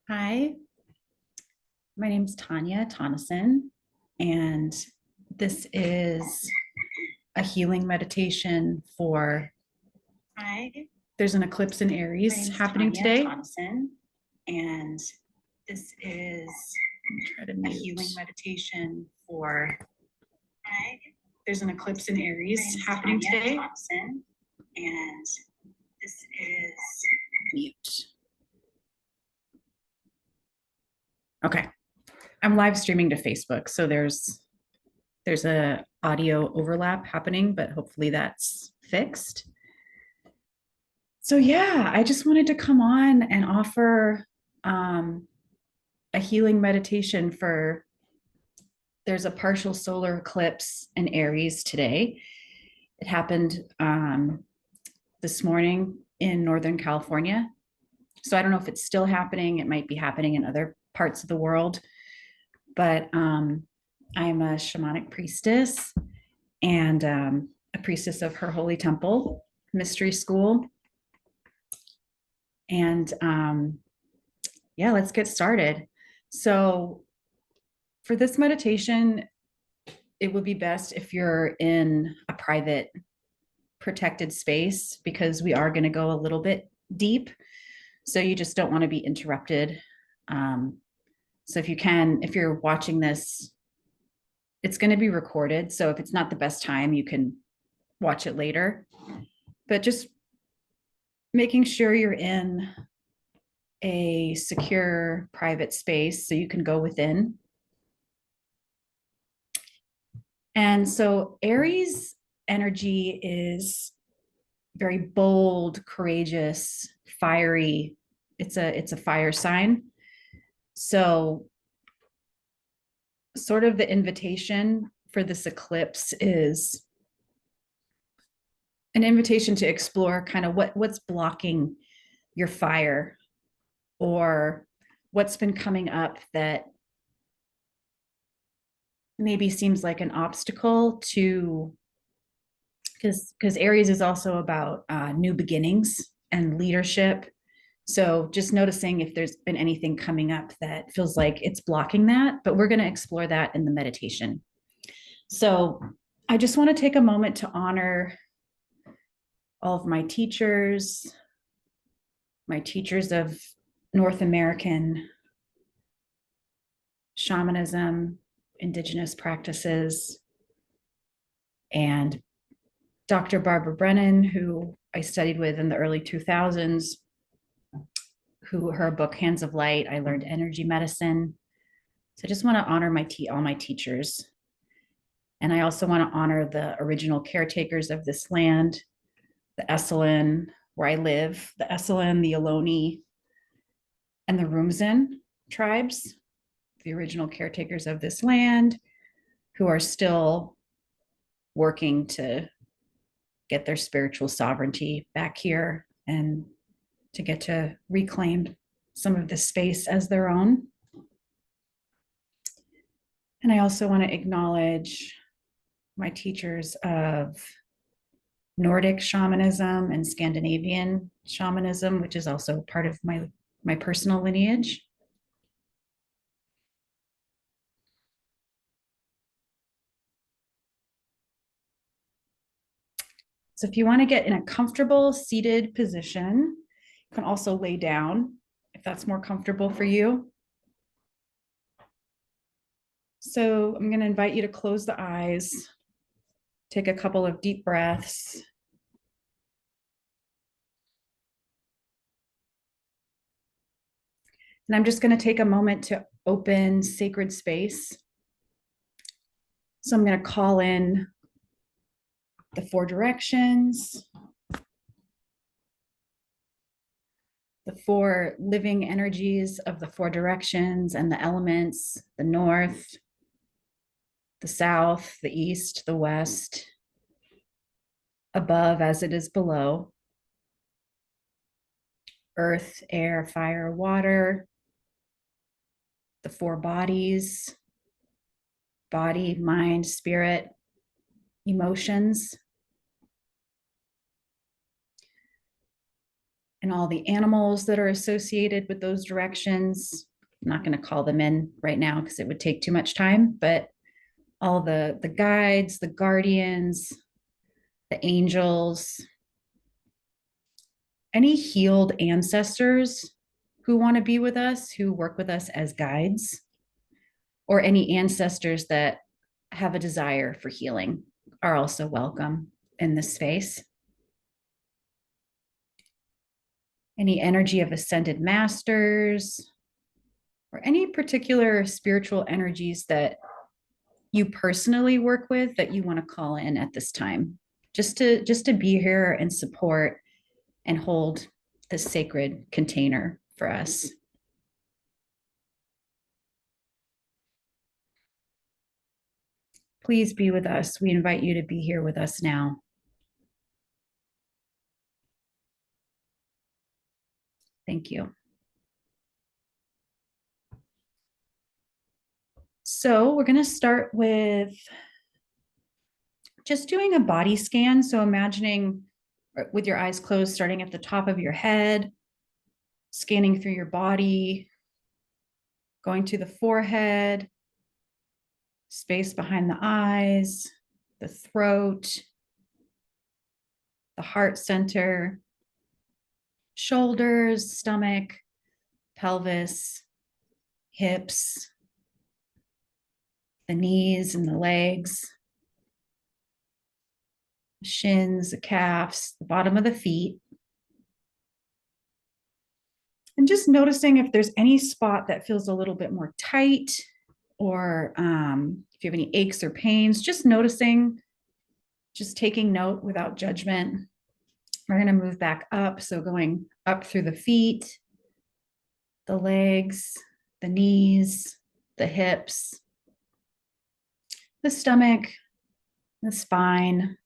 Hi, my name's Tanya Tonneson, and this is a healing meditation for. Hi. There's an eclipse in Aries happening today. Tonneson, and this is a healing meditation for. Hi. There's an eclipse in Aries happening today. Tonneson, and this is mute. Okay. I'm live streaming to Facebook, so there's a audio overlap happening, but hopefully that's fixed. So yeah, I just wanted to come on and offer a healing meditation for. There's a partial solar eclipse in Aries today. It happened this morning in Northern California. So I don't know if it's still happening. It might be happening in other parts of the world, but I'm a shamanic priestess and a priestess of her holy temple mystery school. And yeah, let's get started. So for this meditation, it would be best if you're in a private protected space, because we are going to go a little bit deep. So you just don't want to be interrupted. So if you're watching this, it's going to be recorded. So if it's not the best time, you can watch it later. But just making sure you're in a secure private space so you can go within. And so Aries energy is very bold, courageous, fiery. It's a fire sign. So sort of the invitation for this eclipse is an invitation to explore kind of what's blocking your fire, or what's been coming up that maybe seems like an obstacle to, because Aries is also about new beginnings and leadership. So just noticing if there's been anything coming up that feels like it's blocking that, but we're going to explore that in the meditation. So I just want to take a moment to honor all of my teachers of North American shamanism, indigenous practices, and Dr. Barbara Brennan, who I studied with in the early 2000s, her book, Hands of Light, I learned energy medicine. So I just want to honor all my teachers. And I also want to honor the original caretakers of this land, the Esalen, where I live, the Esalen, the Ohlone, and the Rumsen tribes, the original caretakers of this land. who are still working to get their spiritual sovereignty back here and to get to reclaim some of this space as their own. And I also want to acknowledge my teachers of Nordic shamanism and Scandinavian shamanism, which is also part of my personal lineage. So if you want to get in a comfortable seated position, you can also lay down if that's more comfortable for you. So I'm going to invite you to close the eyes, take a couple of deep breaths. And I'm just going to take a moment to open sacred space. So I'm going to call in the 4 directions, the 4 living energies of the 4 directions and the elements, the north, the south, the east, the west, above as it is below, earth, air, fire, water, the 4 bodies, body, mind, spirit, emotions, and all the animals that are associated with those directions. I'm not going to call them in right now because it would take too much time, but all the guides, the guardians, the angels, any healed ancestors who want to be with us, who work with us as guides, or any ancestors that have a desire for healing are also welcome in this space. Any energy of ascended masters, or any particular spiritual energies that you personally work with that you want to call in at this time, just to be here and support and hold this sacred container for us. Please be with us. We invite you to be here with us now. Thank you. So we're going to start with just doing a body scan. So imagining with your eyes closed, starting at the top of your head, scanning through your body, going to the forehead, space behind the eyes, the throat, the heart center, shoulders, stomach, pelvis, hips, the knees and the legs, the shins, the calves, the bottom of the feet. And just noticing if there's any spot that feels a little bit more tight, or if you have any aches or pains, just noticing, just taking note without judgment. We're going to move back up. So going up through the feet, the legs, the knees, the hips, the stomach, the spine,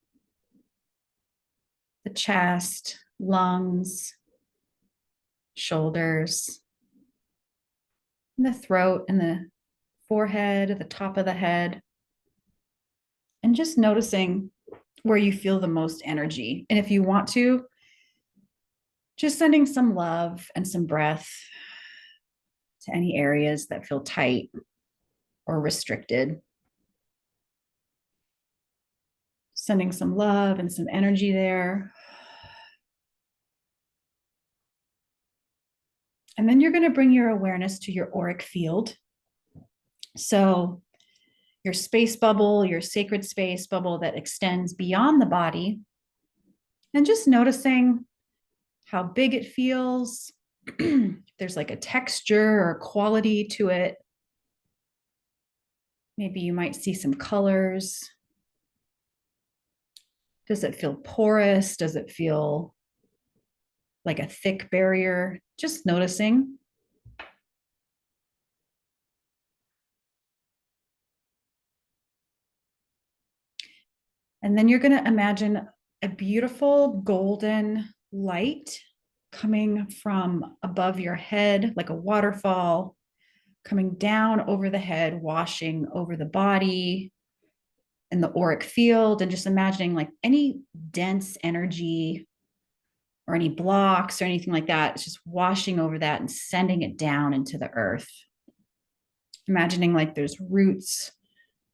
the chest, lungs, shoulders, and the throat and the forehead, the top of the head. And just noticing where you feel the most energy. And if you want to, just sending some love and some breath to any areas that feel tight or restricted. Sending some love and some energy there. And then you're going to bring your awareness to your auric field. So your space bubble, your sacred space bubble that extends beyond the body. And just noticing how big it feels. There's like a texture or quality to it. Maybe you might see some colors. Does it feel porous? Does it feel like a thick barrier? Just noticing. And then you're going to imagine a beautiful golden light coming from above your head, like a waterfall, coming down over the head, washing over the body and the auric field, and just imagining like any dense energy or any blocks or anything like that. It's just washing over that and sending it down into the earth. Imagining like there's roots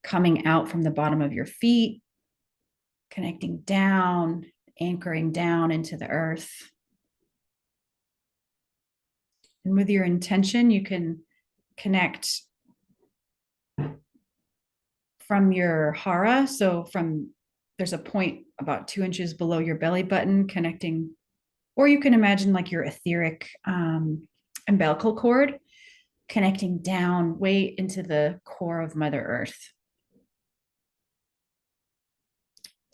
coming out from the bottom of your feet, connecting down, anchoring down into the earth. And with your intention, you can connect from your hara. So there's a point about 2 inches below your belly button connecting, or you can imagine like your etheric umbilical cord connecting down way into the core of Mother Earth.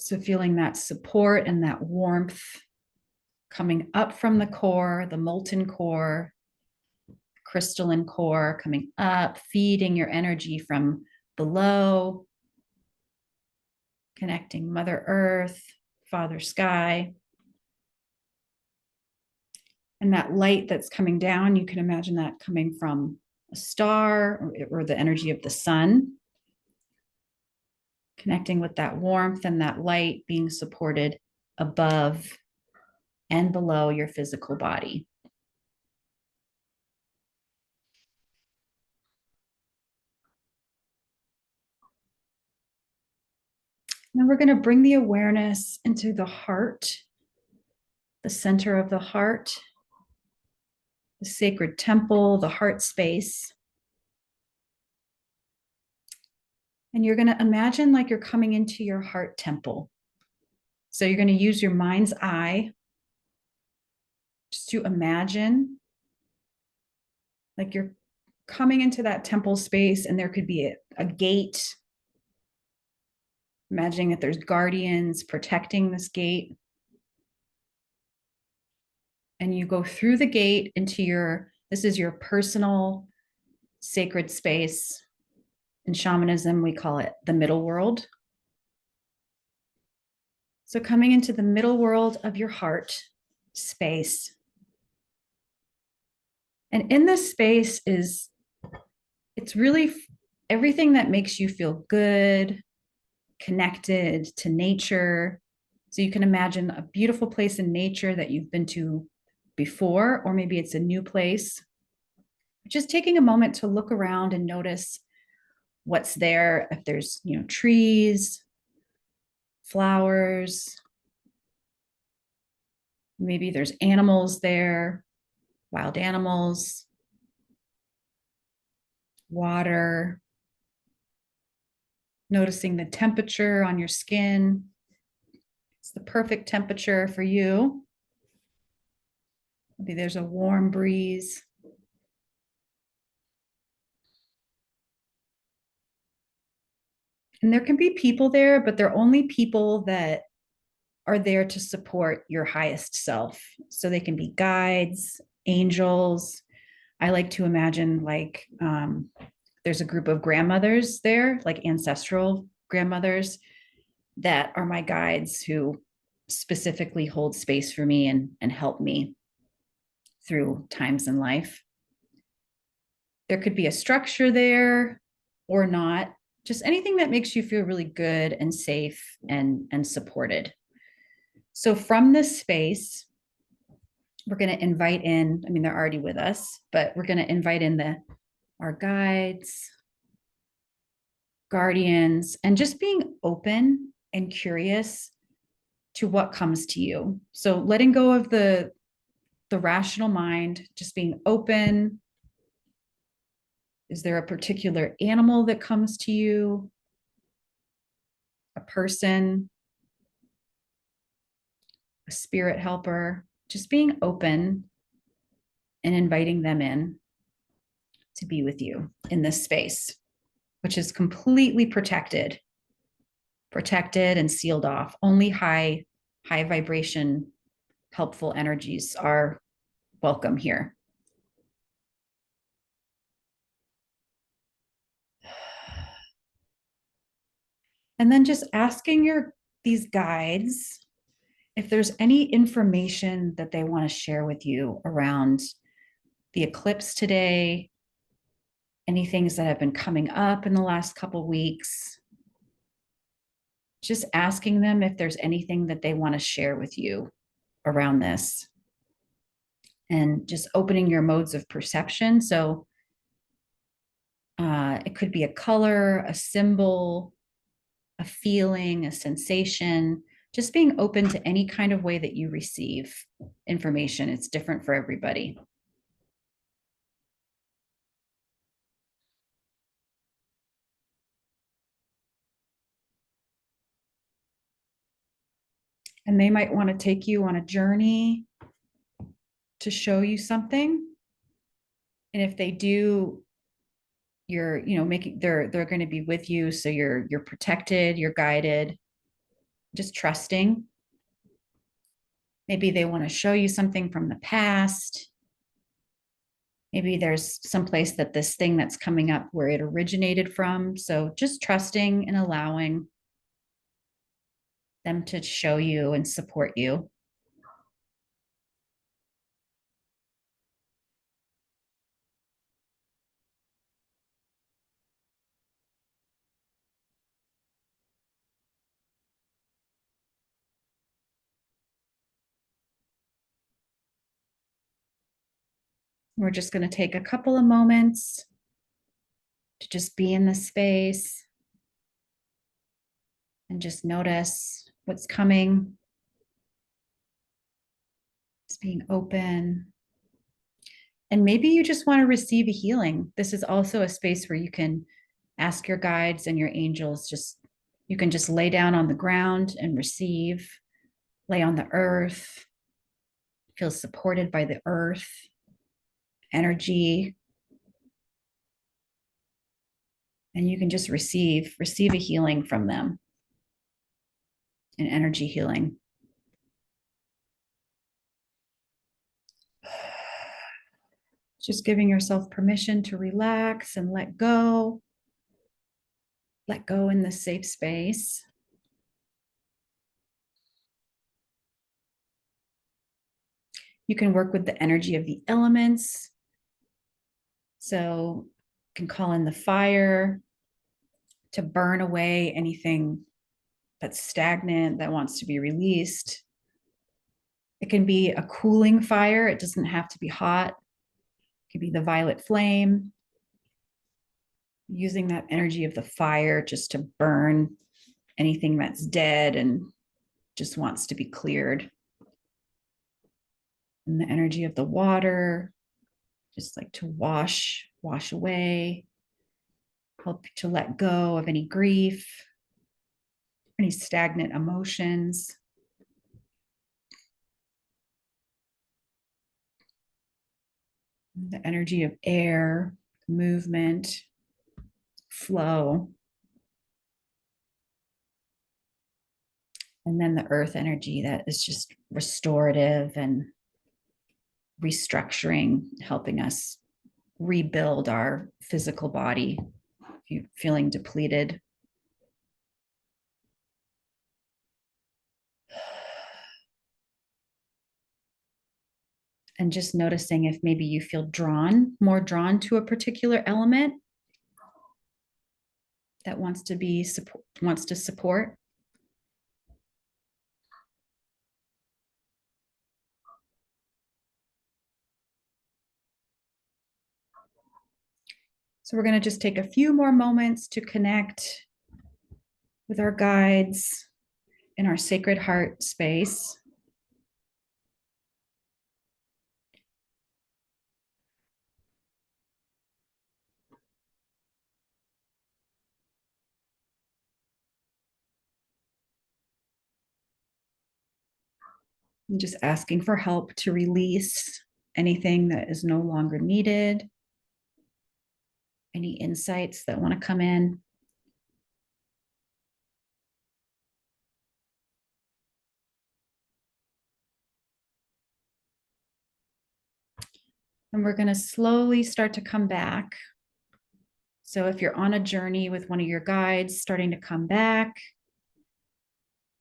So feeling that support and that warmth coming up from the core, the molten core, crystalline core coming up, feeding your energy from below, connecting Mother Earth, Father Sky. And that light that's coming down, you can imagine that coming from a star or the energy of the sun, connecting with that warmth and that light being supported above and below your physical body. Now we're going to bring the awareness into the heart, the center of the heart, the sacred temple, the heart space. And you're going to imagine like you're coming into your heart temple. So you're going to use your mind's eye just to imagine like you're coming into that temple space, and there could be a gate. Imagining that there's guardians protecting this gate. And you go through the gate into this is your personal sacred space. In shamanism, we call it the middle world. So coming into the middle world of your heart space. And in this space it's really everything that makes you feel good, connected to nature. So you can imagine a beautiful place in nature that you've been to before, or maybe it's a new place. Just taking a moment to look around and notice what's there. If there's, trees, flowers, maybe there's animals there, wild animals, water, noticing the temperature on your skin. It's the perfect temperature for you. Maybe there's a warm breeze. And there can be people there, but they're only people that are there to support your highest self. So they can be guides, angels. I like to imagine like there's a group of grandmothers there, like ancestral grandmothers, that are my guides who specifically hold space for me and help me through times in life. There could be a structure there or not, just anything that makes you feel really good and safe and supported. So from this space, we're going to invite in, they're already with us, but we're going to invite in our guides, guardians, and just being open and curious to what comes to you. So letting go of the rational mind, just being open. Is there a particular animal that comes to you? A person, a spirit helper? Just being open and inviting them in to be with you in this space, which is completely protected and sealed off. Only high vibration, helpful energies are welcome here. And then just asking your these guides, if there's any information that they want to share with you around the eclipse today, any things that have been coming up in the last couple weeks, just asking them if there's anything that they want to share with you around this, and just opening your modes of perception. So it could be a color, a symbol, a feeling, a sensation, just being open to any kind of way that you receive information. It's different for everybody. And they might want to take you on a journey to show you something. And if they do, you're, making, they're going to be with you. So you're protected, you're guided, just trusting. Maybe they want to show you something from the past. Maybe there's some place that this thing that's coming up where it originated from. So just trusting and allowing them to show you and support you. We're just going to take a couple of moments to just be in the space and just notice what's coming. Just being open. And maybe you just want to receive a healing. This is also a space where you can ask your guides and your angels, you can just lay down on the ground and receive, lay on the earth, feel supported by the earth energy. And you can just receive a healing from them, an energy healing. Just giving yourself permission to relax and let go. Let go in this safe space. You can work with the energy of the elements. So you can call in the fire to burn away anything that's stagnant that wants to be released. It can be a cooling fire. It doesn't have to be hot. It could be the violet flame. Using that energy of the fire just to burn anything that's dead and just wants to be cleared. And the energy of the water, just like to wash away, help to let go of any grief, any stagnant emotions. The energy of air, movement, flow. And then the earth energy that is just restorative and restructuring, helping us rebuild our physical body if you're feeling depleted. And just noticing if maybe you feel more drawn to a particular element that wants to support. So we're going to just take a few more moments to connect with our guides in our sacred heart space. And just asking for help to release anything that is no longer needed, any insights that want to come in. And we're going to slowly start to come back. So if you're on a journey with one of your guides starting to come back,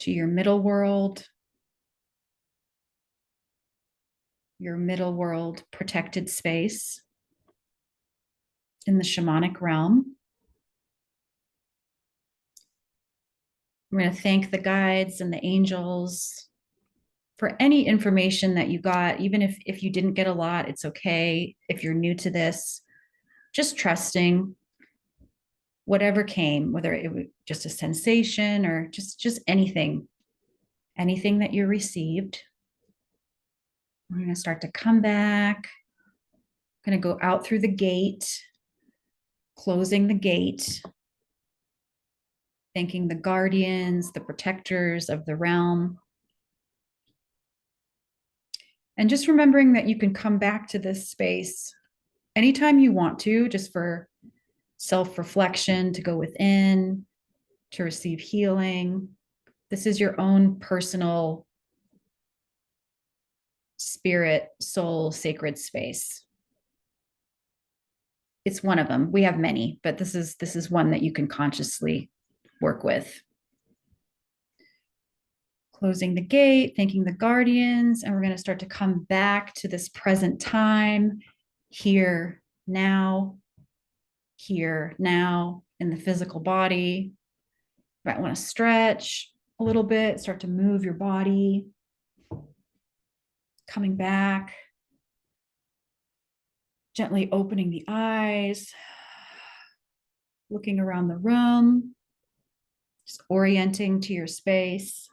to your middle world protected space in the shamanic realm. I'm going to thank the guides and the angels for any information that you got. Even if you didn't get a lot, it's okay. If you're new to this, just trusting whatever came, whether it was just a sensation or just anything that you received. We're going to start to come back. I'm going to go out through the gate, closing the gate, thanking the guardians, the protectors of the realm. And just remembering that you can come back to this space anytime you want to, just for self-reflection, to go within, to receive healing. This is your own personal spirit, soul, sacred space. It's one of them. We have many, but this is one that you can consciously work with. Closing the gate, thanking the guardians, and we're going to start to come back to this present time, here now in the physical body. You might want to stretch a little bit, start to move your body, coming back, gently opening the eyes, looking around the room, just orienting to your space,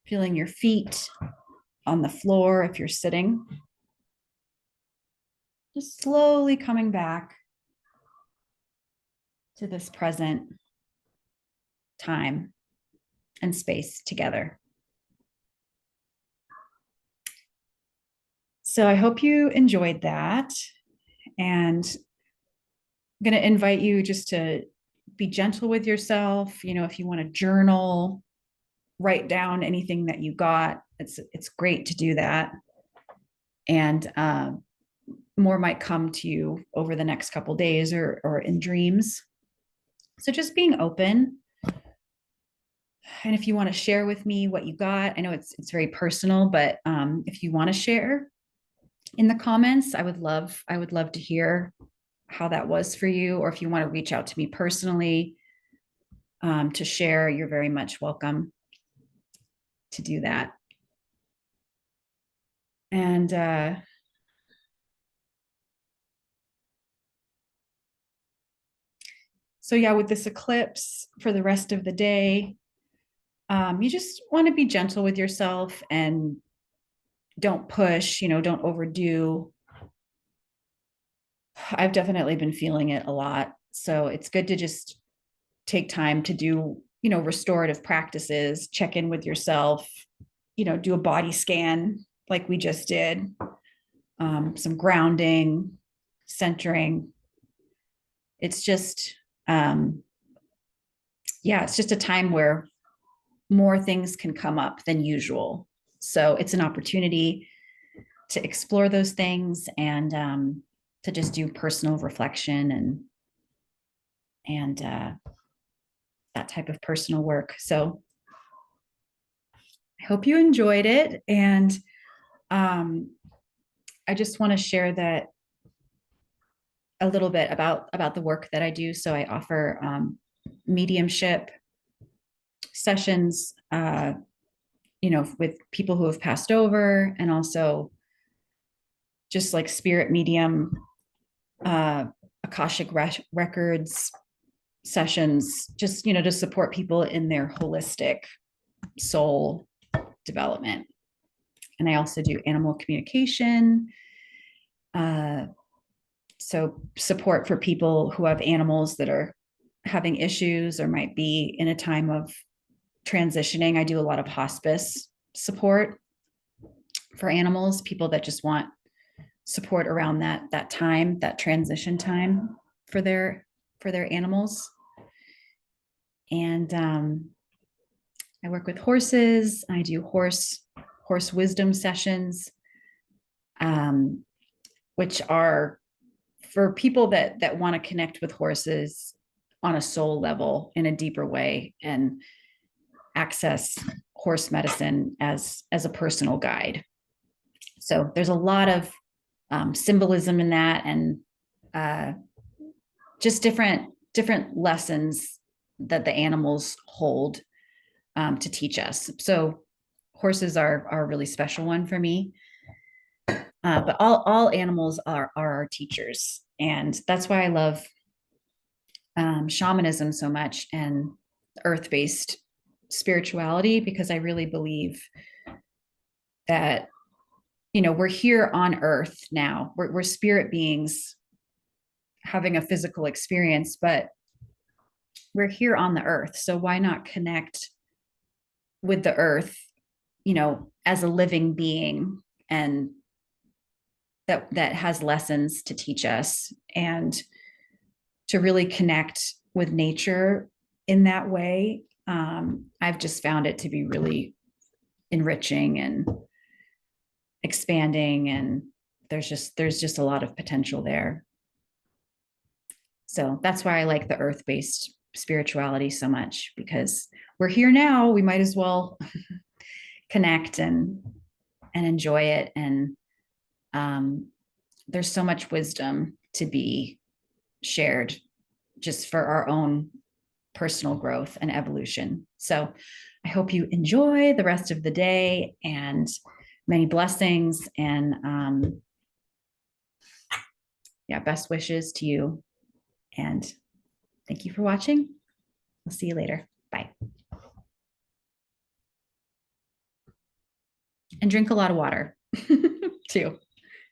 feeling your feet on the floor if you're sitting. Just slowly coming back to this present time and space together. So I hope you enjoyed that. And I'm going to invite you just to be gentle with yourself. You know, if you want to journal, write down anything that you got, it's great to do that. And more might come to you over the next couple days or in dreams. So just being open. And if you want to share with me what you got, I know it's very personal, but if you want to share in the comments, I would love to hear how that was for you. Or if you want to reach out to me personally to share, you're very much welcome to do that. And so yeah, with this eclipse for the rest of the day, you just want to be gentle with yourself and don't push, don't overdo. I've definitely been feeling it a lot. So it's good to just take time to do, restorative practices, check in with yourself, do a body scan like we just did, some grounding, centering. It's just, it's just a time where more things can come up than usual. So it's an opportunity to explore those things and to just do personal reflection and that type of personal work. So I hope you enjoyed it. And I just want to share that a little bit about the work that I do. So I offer mediumship sessions, with people who have passed over, and also just like spirit medium, Akashic records sessions, just, to support people in their holistic soul development. And I also do animal communication. So support for people who have animals that are having issues or might be in a time of transitioning. I do a lot of hospice support for animals, people that just want support around that time, that transition time for their animals. And I work with horses. I do horse wisdom sessions, which are for people that want to connect with horses. on a soul level in a deeper way and access horse medicine as a personal guide. So there's a lot of symbolism in that, and just different lessons that the animals hold to teach us. So horses are a really special one for me. But all animals are our teachers, and that's why I love shamanism so much and earth-based spirituality, because I really believe that we're here on earth now. We're spirit beings having a physical experience, but we're here on the earth. So why not connect with the earth, as a living being, and that has lessons to teach us, and to really connect with nature in that way. I've just found it to be really enriching and expanding, and there's just a lot of potential there. So that's why I like the earth-based spirituality so much, because we're here now. We might as well connect and enjoy it. And there's so much wisdom to be shared just for our own personal growth and evolution. So I hope you enjoy the rest of the day, and many blessings, and yeah, best wishes to you. And thank you for watching. I'll see you later. Bye. And drink a lot of water too.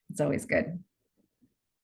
It's always good.